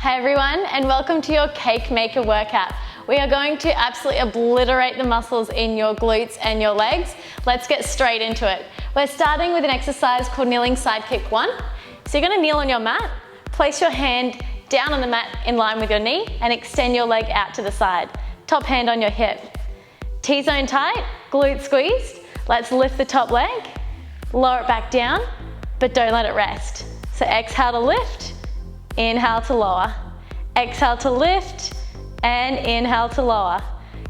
Hey everyone, and welcome to your cake maker workout. We are going to absolutely obliterate the muscles in your glutes and your legs. Let's get straight into it. We're starting with an exercise called kneeling side kick 1. So you're gonna kneel on your mat, place your hand down on the mat in line with your knee and extend your leg out to the side. Top hand on your hip. T-zone tight, glute squeezed. Let's lift the top leg, lower it back down, but don't let it rest. So exhale to lift, inhale to lower. Exhale to lift and inhale to lower.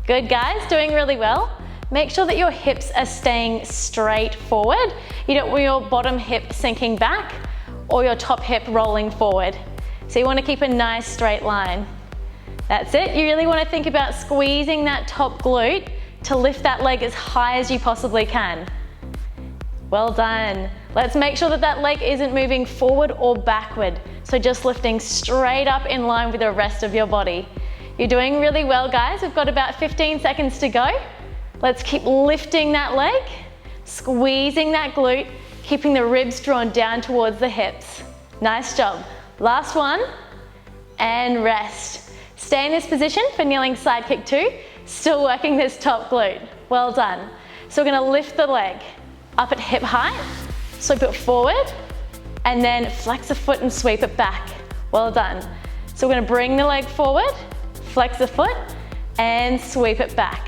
Good guys, doing really well. Make sure that your hips are staying straight forward. You don't want your bottom hip sinking back or your top hip rolling forward. So you want to keep a nice straight line. That's it. You really want to think about squeezing that top glute to lift that leg as high as you possibly can. Well done. Let's make sure that that leg isn't moving forward or backward. So just lifting straight up in line with the rest of your body. You're doing really well, guys. We've got about 15 seconds to go. Let's keep lifting that leg, squeezing that glute, keeping the ribs drawn down towards the hips. Nice job. Last one, and rest. Stay in this position for kneeling side kick 2, still working this top glute. Well done. So we're gonna lift the leg up at hip height, sweep it forward, and then flex a foot and sweep it back. Well done. So we're gonna bring the leg forward, flex the foot, and sweep it back.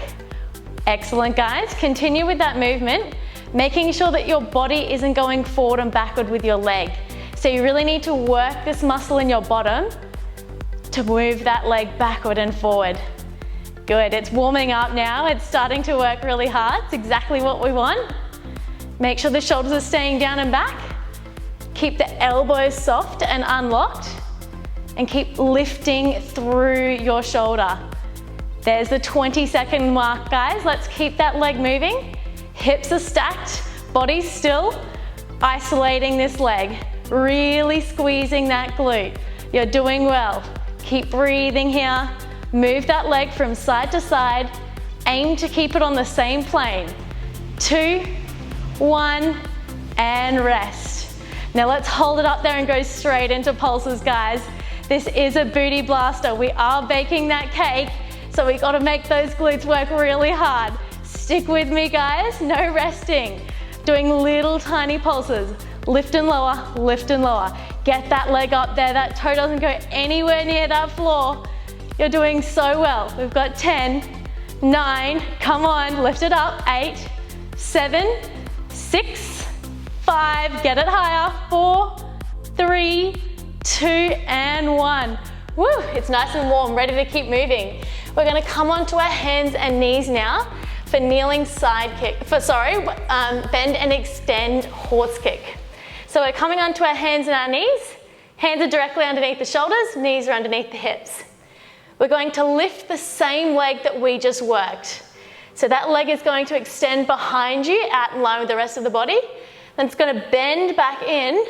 Excellent, guys. Continue with that movement, making sure that your body isn't going forward and backward with your leg. So you really need to work this muscle in your bottom to move that leg backward and forward. Good, it's warming up now. It's starting to work really hard. It's exactly what we want. Make sure the shoulders are staying down and back. Keep the elbows soft and unlocked, and keep lifting through your shoulder. There's the 20-second mark, guys. Let's keep that leg moving. Hips are stacked, body's still, isolating this leg, really squeezing that glute. You're doing well. Keep breathing here. Move that leg from side to side. Aim to keep it on the same plane. 2, 1, and rest. Now let's hold it up there and go straight into pulses, guys. This is a booty blaster. We are baking that cake, so we gotta make those glutes work really hard. Stick with me, guys, no resting. Doing little tiny pulses. Lift and lower, lift and lower. Get that leg up there, that toe doesn't go anywhere near that floor. You're doing so well. We've got 10, 9, come on, lift it up, 8, 7, 6, 5, get it higher, 4, 3, 2, and 1. Woo, it's nice and warm, ready to keep moving. We're gonna come onto our hands and knees now for kneeling side kick, bend and extend horse kick. So we're coming onto our hands and our knees. Hands are directly underneath the shoulders, knees are underneath the hips. We're going to lift the same leg that we just worked. So that leg is going to extend behind you, out in line with the rest of the body. Then it's going to bend back in,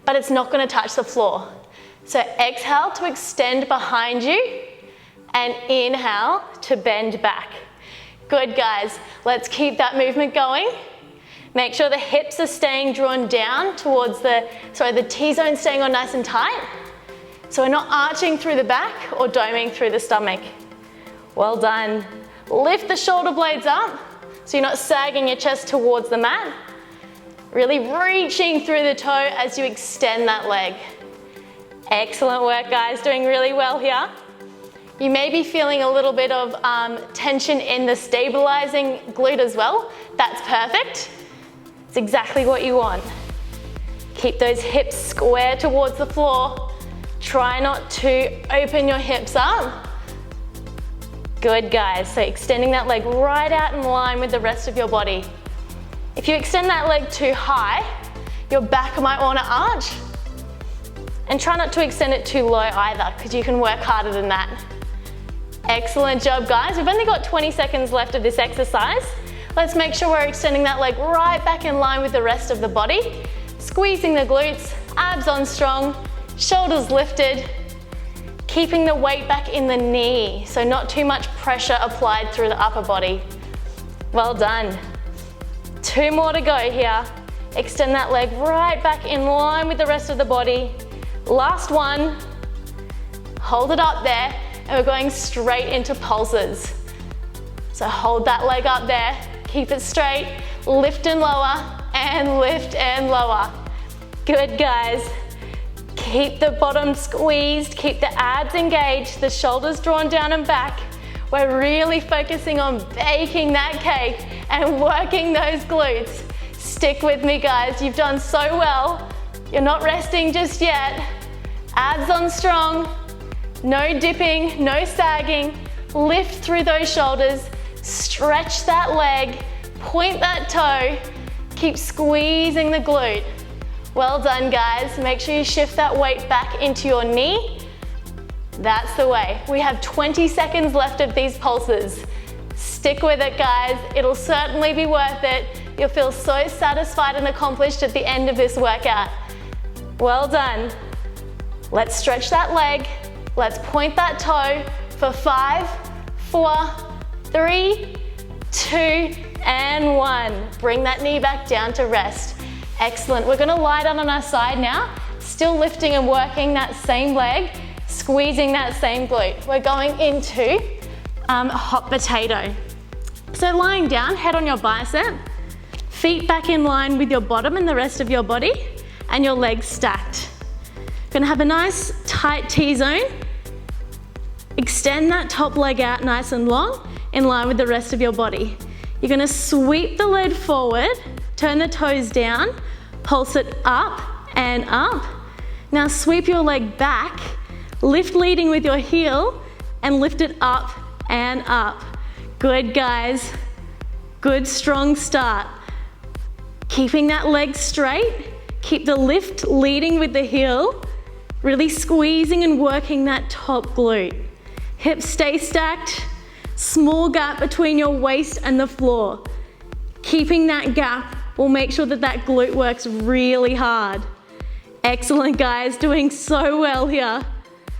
but it's not going to touch the floor. So exhale to extend behind you, and inhale to bend back. Good, guys. Let's keep that movement going. Make sure the hips are staying drawn down towards the T-zone staying on nice and tight. So we're not arching through the back or doming through the stomach. Well done. Lift the shoulder blades up so you're not sagging your chest towards the mat. Really reaching through the toe as you extend that leg. Excellent work, guys. Doing really well here. You may be feeling a little bit of tension in the stabilizing glute as well. That's perfect. It's exactly what you want. Keep those hips square towards the floor. Try not to open your hips up. Good, guys. So extending that leg right out in line with the rest of your body. If you extend that leg too high, your back might want to arch. And try not to extend it too low either, because you can work harder than that. Excellent job, guys. We've only got 20 seconds left of this exercise. Let's make sure we're extending that leg right back in line with the rest of the body. Squeezing the glutes, abs on strong, shoulders lifted. Keeping the weight back in the knee, so not too much pressure applied through the upper body. Well done. 2 more to go here. Extend that leg right back in line with the rest of the body. Last one. Hold it up there, and we're going straight into pulses. So hold that leg up there, keep it straight, lift and lower, and lift and lower. Good, guys. Keep the bottom squeezed, keep the abs engaged, the shoulders drawn down and back. We're really focusing on baking that cake and working those glutes. Stick with me, guys. You've done so well. You're not resting just yet. Abs on strong. No dipping, no sagging. Lift through those shoulders. Stretch that leg. Point that toe. Keep squeezing the glute. Well done, guys. Make sure you shift that weight back into your knee. That's the way. We have 20 seconds left of these pulses. Stick with it, guys. It'll certainly be worth it. You'll feel so satisfied and accomplished at the end of this workout. Well done. Let's stretch that leg. Let's point that toe for 5, 4, 3, 2, and 1. Bring that knee back down to rest. Excellent. We're gonna lie down on our side now, still lifting and working that same leg, squeezing that same glute. We're going into hot potato. So lying down, head on your bicep, feet back in line with your bottom and the rest of your body, and your legs stacked. Gonna have a nice tight T-zone. Extend that top leg out nice and long, in line with the rest of your body. You're gonna sweep the leg forward, turn the toes down, pulse it up and up. Now sweep your leg back, lift leading with your heel, and lift it up and up. Good, guys. Good, strong start. Keeping that leg straight, keep the lift leading with the heel, really squeezing and working that top glute. Hips stay stacked, small gap between your waist and the floor. Keeping that gap will make sure that that glute works really hard. Excellent, guys, doing so well here.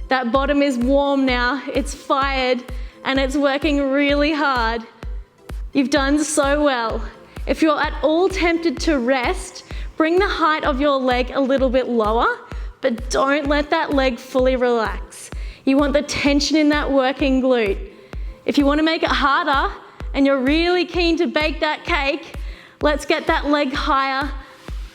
That bottom is warm now, it's fired, and it's working really hard. You've done so well. If you're at all tempted to rest, bring the height of your leg a little bit lower, but don't let that leg fully relax. You want the tension in that working glute. If you want to make it harder, and you're really keen to bake that cake, let's get that leg higher.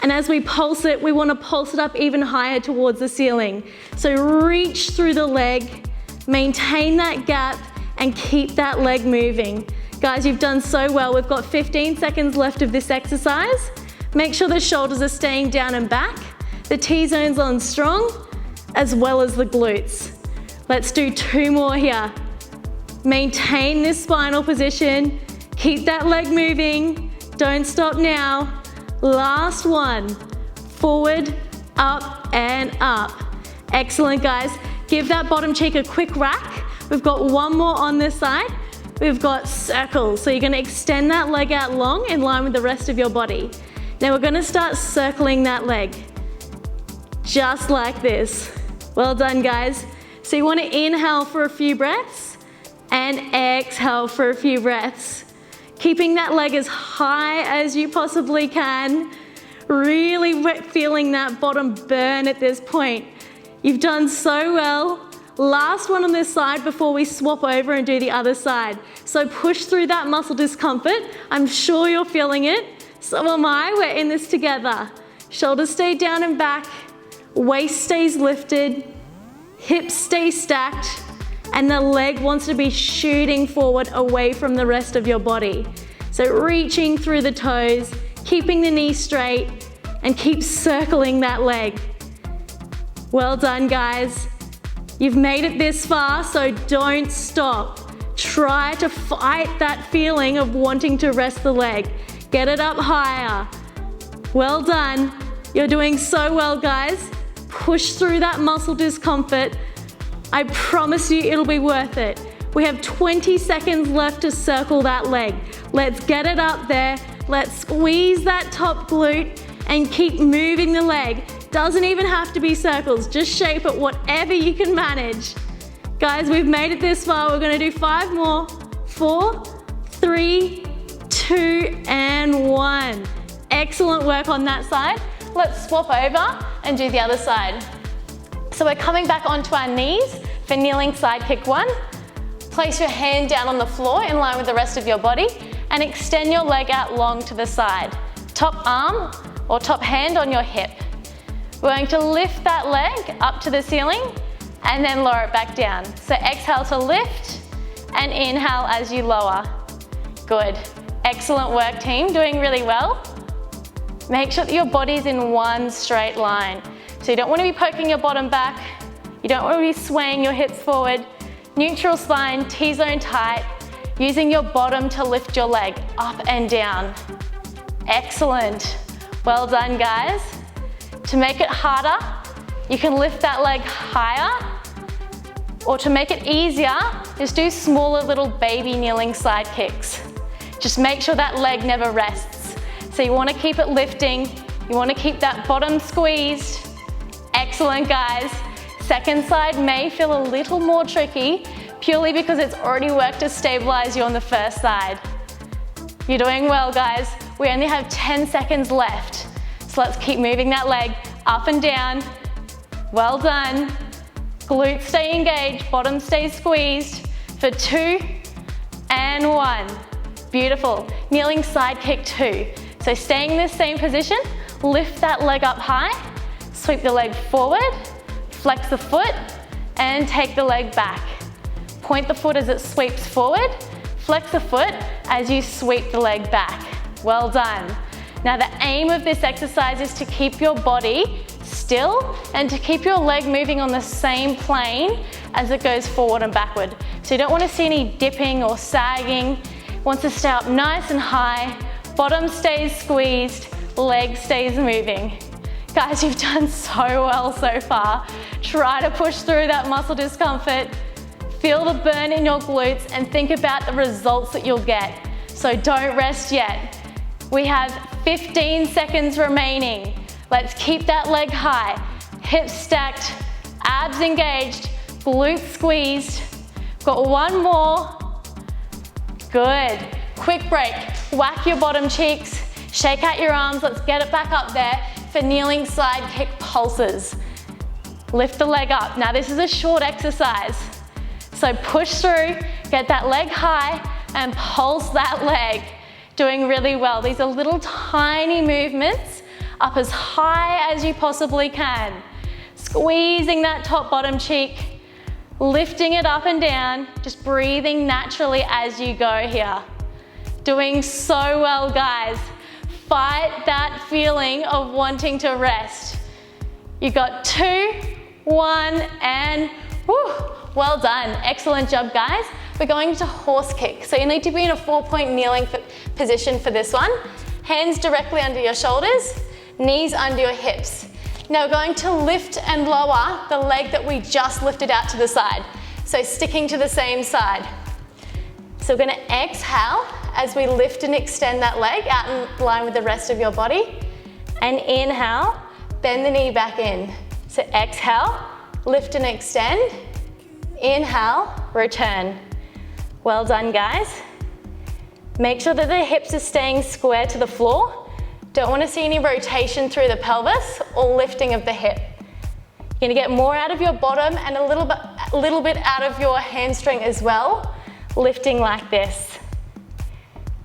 And as we pulse it, we want to pulse it up even higher towards the ceiling. So reach through the leg, maintain that gap, and keep that leg moving. Guys, you've done so well. We've got 15 seconds left of this exercise. Make sure the shoulders are staying down and back, the T-zone's on strong, as well as the glutes. Let's do 2 more here. Maintain this spinal position. Keep that leg moving. Don't stop now. Last one. Forward, up, and up. Excellent, guys. Give that bottom cheek a quick rack. We've got 1 more on this side. We've got circles. So you're gonna extend that leg out long in line with the rest of your body. Now we're gonna start circling that leg. Just like this. Well done, guys. So you wanna inhale for a few breaths and exhale for a few breaths. Keeping that leg as high as you possibly can. Really feeling that bottom burn at this point. You've done so well. Last one on this side before we swap over and do the other side. So push through that muscle discomfort. I'm sure you're feeling it. So am I. We're in this together. Shoulders stay down and back. Waist stays lifted. Hips stay stacked. And the leg wants to be shooting forward away from the rest of your body. So reaching through the toes, keeping the knee straight, and keep circling that leg. Well done, guys. You've made it this far, so don't stop. Try to fight that feeling of wanting to rest the leg. Get it up higher. Well done. You're doing so well, guys. Push through that muscle discomfort. I promise you it'll be worth it. We have 20 seconds left to circle that leg. Let's get it up there. Let's squeeze that top glute and keep moving the leg. Doesn't even have to be circles, just shape it whatever you can manage. Guys, we've made it this far. We're gonna do 5 more. 4, 3, 2, and 1. Excellent work on that side. Let's swap over and do the other side. So we're coming back onto our knees For kneeling side kick 1, place your hand down on the floor in line with the rest of your body and extend your leg out long to the side. Top arm or top hand on your hip. We're going to lift that leg up to the ceiling and then lower it back down. So exhale to lift and inhale as you lower. Good. Excellent work, team. Doing really well. Make sure that your body's in one straight line. So you don't want to be poking your bottom back. You don't want to be swaying your hips forward. Neutral spine, T-zone tight. Using your bottom to lift your leg up and down. Excellent. Well done, guys. To make it harder, you can lift that leg higher, or to make it easier, just do smaller little baby kneeling side kicks. Just make sure that leg never rests. So you want to keep it lifting, you want to keep that bottom squeezed. Excellent, guys. Second side may feel a little more tricky, purely because it's already worked to stabilize you on the first side. You're doing well, guys. We only have 10 seconds left. So let's keep moving that leg up and down. Well done. Glutes stay engaged, bottom stays squeezed for 2 and 1. Beautiful. Kneeling side kick 2. So staying in the same position, lift that leg up high, sweep the leg forward, flex the foot, and take the leg back. Point the foot as it sweeps forward, flex the foot as you sweep the leg back. Well done. Now the aim of this exercise is to keep your body still and to keep your leg moving on the same plane as it goes forward and backward. So you don't want to see any dipping or sagging. It wants to stay up nice and high, bottom stays squeezed, leg stays moving. Guys, you've done so well so far. Try to push through that muscle discomfort. Feel the burn in your glutes and think about the results that you'll get. So don't rest yet. We have 15 seconds remaining. Let's keep that leg high, hips stacked, abs engaged, glutes squeezed. Got one more. Good. Quick break. Whack your bottom cheeks, shake out your arms. Let's get it back up there for kneeling side kick pulses. Lift the leg up. Now this is a short exercise. So push through, get that leg high and pulse that leg. Doing really well. These are little tiny movements up as high as you possibly can. Squeezing that top bottom cheek, lifting it up and down, just breathing naturally as you go here. Doing so well, guys. Fight that feeling of wanting to rest. You got 2, 1, and whew, well done. Excellent job, guys. We're going to horse kick. So you need to be in a 4-point kneeling position for this one. Hands directly under your shoulders, knees under your hips. Now we're going to lift and lower the leg that we just lifted out to the side. So sticking to the same side. So we're going to exhale as we lift and extend that leg out in line with the rest of your body. And inhale, bend the knee back in. So exhale, lift and extend. Inhale, return. Well done, guys. Make sure that the hips are staying square to the floor. Don't want to see any rotation through the pelvis or lifting of the hip. You're going to get more out of your bottom and a little bit out of your hamstring as well, lifting like this.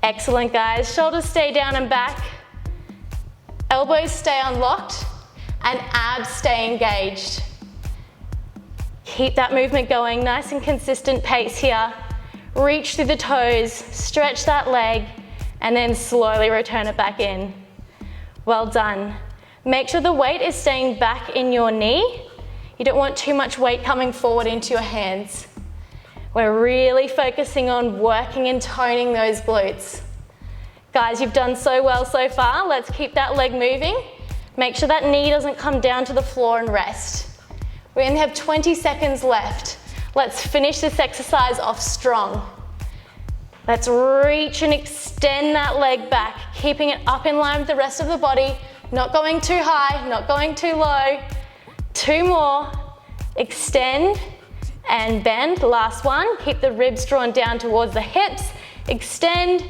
Excellent, guys. Shoulders stay down and back. Elbows stay unlocked and abs stay engaged. Keep that movement going, nice and consistent pace here. Reach through the toes, stretch that leg, and then slowly return it back in. Well done. Make sure the weight is staying back in your knee. You don't want too much weight coming forward into your hands. We're really focusing on working and toning those glutes. Guys, you've done so well so far. Let's keep that leg moving. Make sure that knee doesn't come down to the floor and rest. We only have 20 seconds left. Let's finish this exercise off strong. Let's reach and extend that leg back, keeping it up in line with the rest of the body, not going too high, not going too low. 2 more. Extend and bend. Last one. Keep the ribs drawn down towards the hips. Extend.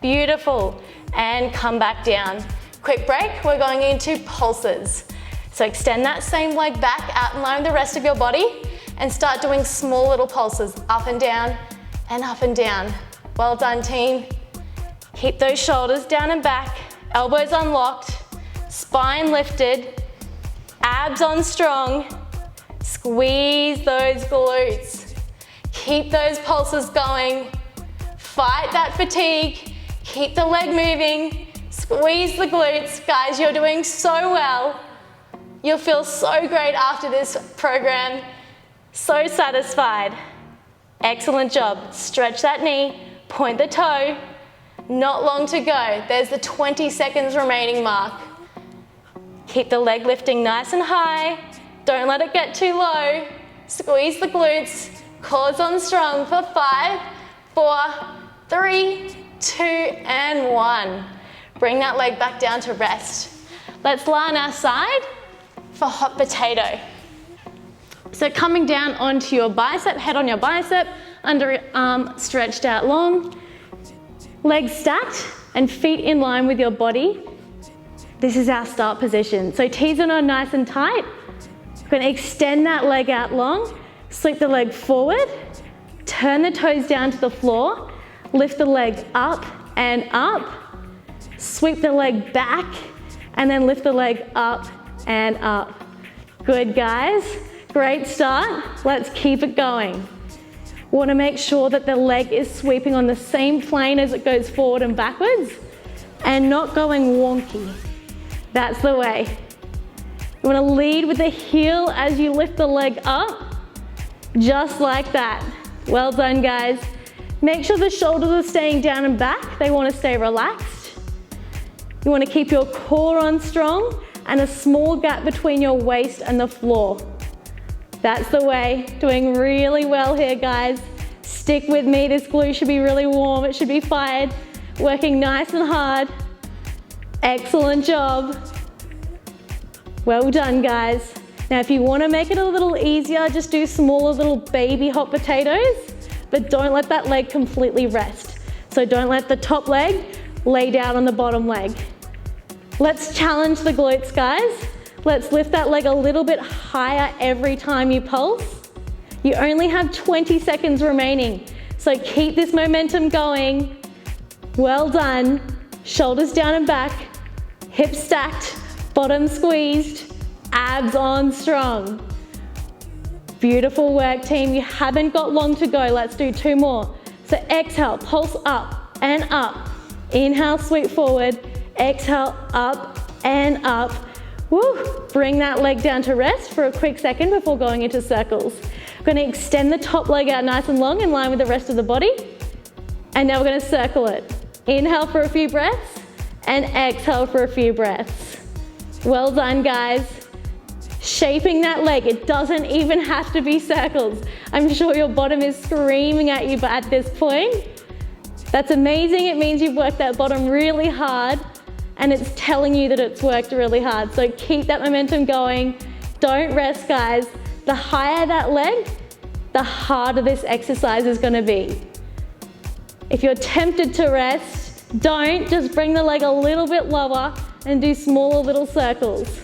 Beautiful. And come back down. Quick break. We're going into pulses. So extend that same leg back out in line with the rest of your body and start doing small little pulses, up and down and up and down. Well done, team. Keep those shoulders down and back, elbows unlocked, spine lifted, abs on strong. Squeeze those glutes. Keep those pulses going. Fight that fatigue. Keep the leg moving. Squeeze the glutes. Guys, you're doing so well. You'll feel so great after this program. So satisfied. Excellent job. Stretch that knee, point the toe. Not long to go. There's the 20 seconds remaining mark. Keep the leg lifting nice and high. Don't let it get too low. Squeeze the glutes. Quads on strong for 5, 4, 3, 2, and 1. Bring that leg back down to rest. Let's lie on our side for hot potato. So coming down onto your bicep, head on your bicep, underarm stretched out long, legs stacked and feet in line with your body. This is our start position. So T's are nice and tight. We're going to extend that leg out long, sweep the leg forward, turn the toes down to the floor, lift the leg up and up, sweep the leg back, and then lift the leg up and up. Good, guys. Great start. Let's keep it going. Want to make sure that the leg is sweeping on the same plane as it goes forward and backwards and not going wonky. That's the way. You want to lead with the heel as you lift the leg up, just like that. Well done, guys. Make sure the shoulders are staying down and back. They want to stay relaxed. You want to keep your core on strong and a small gap between your waist and the floor. That's the way. Doing really well here, guys. Stick with me. This glute should be really warm. It should be fired. Working nice and hard. Excellent job. Well done, guys. Now, if you want to make it a little easier, just do smaller little baby hot potatoes, but don't let that leg completely rest. So don't let the top leg lay down on the bottom leg. Let's challenge the glutes, guys. Let's lift that leg a little bit higher every time you pulse. You only have 20 seconds remaining, so keep this momentum going. Well done. Shoulders down and back, hips stacked, bottom squeezed, abs on strong. Beautiful work, team. You haven't got long to go. Let's do 2 more. So exhale, pulse up and up. Inhale, sweep forward. Exhale, up and up. Woo! Bring that leg down to rest for a quick second before going into circles. We're going to extend the top leg out nice and long in line with the rest of the body. And now we're going to circle it. Inhale for a few breaths and exhale for a few breaths. Well done, guys. Shaping that leg. It doesn't even have to be circles. I'm sure your bottom is screaming at you at this point. That's amazing. It means you've worked that bottom really hard and it's telling you that it's worked really hard. So keep that momentum going. Don't rest, guys. The higher that leg, the harder this exercise is going to be. If you're tempted to rest, don't. Just bring the leg a little bit lower and do smaller little circles.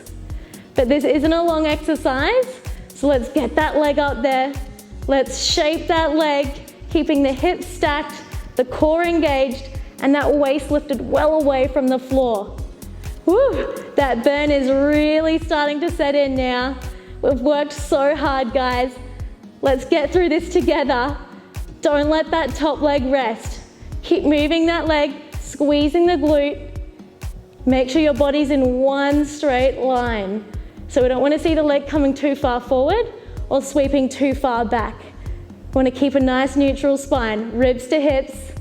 But this isn't a long exercise, so let's get that leg up there. Let's shape that leg, keeping the hips stacked, the core engaged, and that waist lifted well away from the floor. Woo! That burn is really starting to set in now. We've worked so hard, guys. Let's get through this together. Don't let that top leg rest. Keep moving that leg, squeezing the glute. Make sure your body's in one straight line. So we don't want to see the leg coming too far forward or sweeping too far back. We want to keep a nice neutral spine, ribs to hips.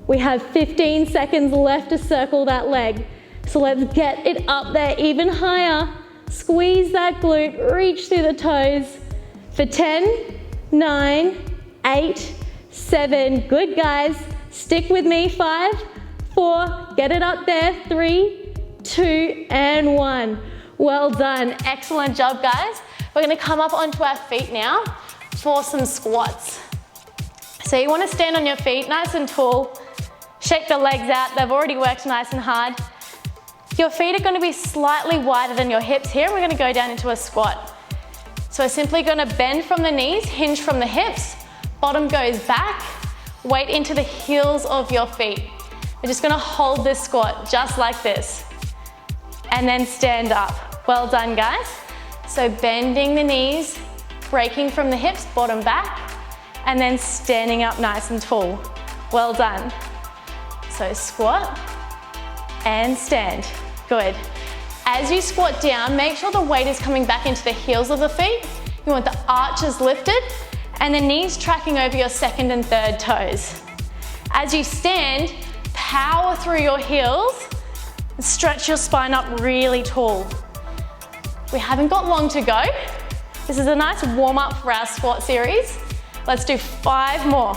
We have 15 seconds left to circle that leg. So let's get it up there even higher. Squeeze that glute, reach through the toes for 10, 9, 8, 7. Good, guys. Stick with me. 5, 4, get it up there. 3, 2, and 1. Well done. Excellent job, guys. We're going to come up onto our feet now for some squats. So you want to stand on your feet nice and tall. Shake the legs out. They've already worked nice and hard. Your feet are going to be slightly wider than your hips here. We're going to go down into a squat. So we're simply gonna bend from the knees, hinge from the hips, bottom goes back, weight into the heels of your feet. We're just gonna hold this squat just like this. And then stand up. Well done, guys. So bending the knees, breaking from the hips, bottom back, and then standing up nice and tall. Well done. So squat and stand. Good. As you squat down, make sure the weight is coming back into the heels of the feet. You want the arches lifted and the knees tracking over your second and third toes. As you stand, power through your heels and stretch your spine up really tall. We haven't got long to go. This is a nice warm up for our squat series. Let's do 5 more.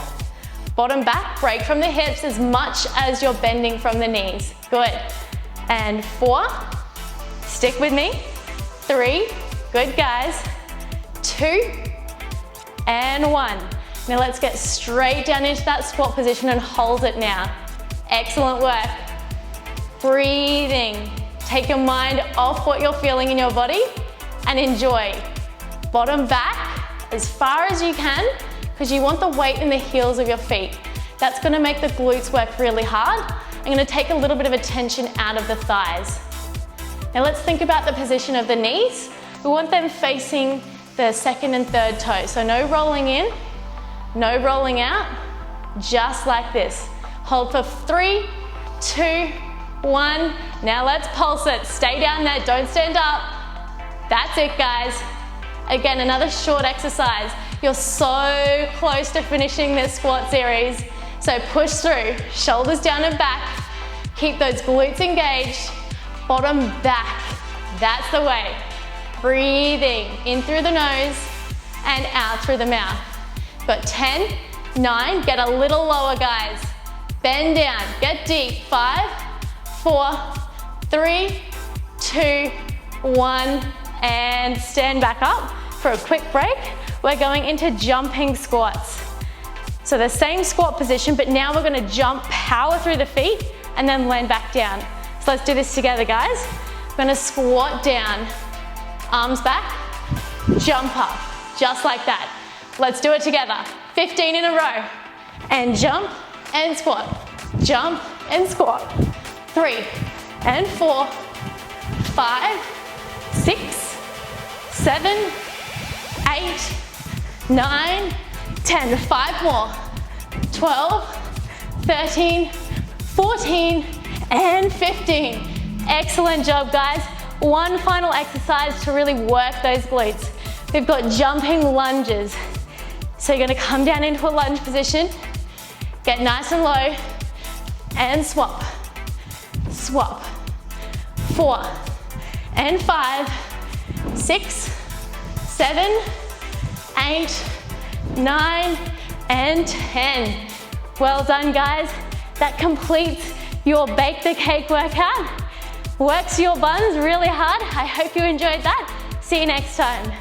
Bottom back, break from the hips as much as you're bending from the knees. Good. And 4, stick with me. 3, good guys. 2, and 1. Now let's get straight down into that squat position and hold it now. Excellent work. Breathing. Take your mind off what you're feeling in your body and enjoy. Bottom back as far as you can because you want the weight in the heels of your feet. That's gonna make the glutes work really hard. I'm gonna take a little bit of attention out of the thighs. Now let's think about the position of the knees. We want them facing the second and third toe. So no rolling in, no rolling out, just like this. Hold for 3, 2, 1. Now let's pulse it. Stay down there, don't stand up. That's it, guys. Again, another short exercise. You're so close to finishing this squat series. So push through, shoulders down and back. Keep those glutes engaged, bottom back. That's the way. Breathing in through the nose and out through the mouth. Got 10, 9, get a little lower, guys. Bend down, get deep. 5, 4, 3, 2, 1, and stand back up for a quick break. We're going into jumping squats. So the same squat position, but now we're gonna jump, power through the feet, and then land back down. So let's do this together, guys. We're gonna squat down, arms back, jump up, just like that. Let's do it together. 15 in a row. And jump and squat, jump and squat. 3 and 4, 5, 6, 7, 8, 9, 10. 5 more. 12, 13, 14, and 15. Excellent job, guys. One final exercise to really work those glutes. We've got jumping lunges. So you're gonna come down into a lunge position, get nice and low, and swap. Swap. 4 and 5, 6, 7, 8, 9, and 10. Well done, guys. That completes your Bake the Cake workout. Works your buns really hard. I hope you enjoyed that. See you next time.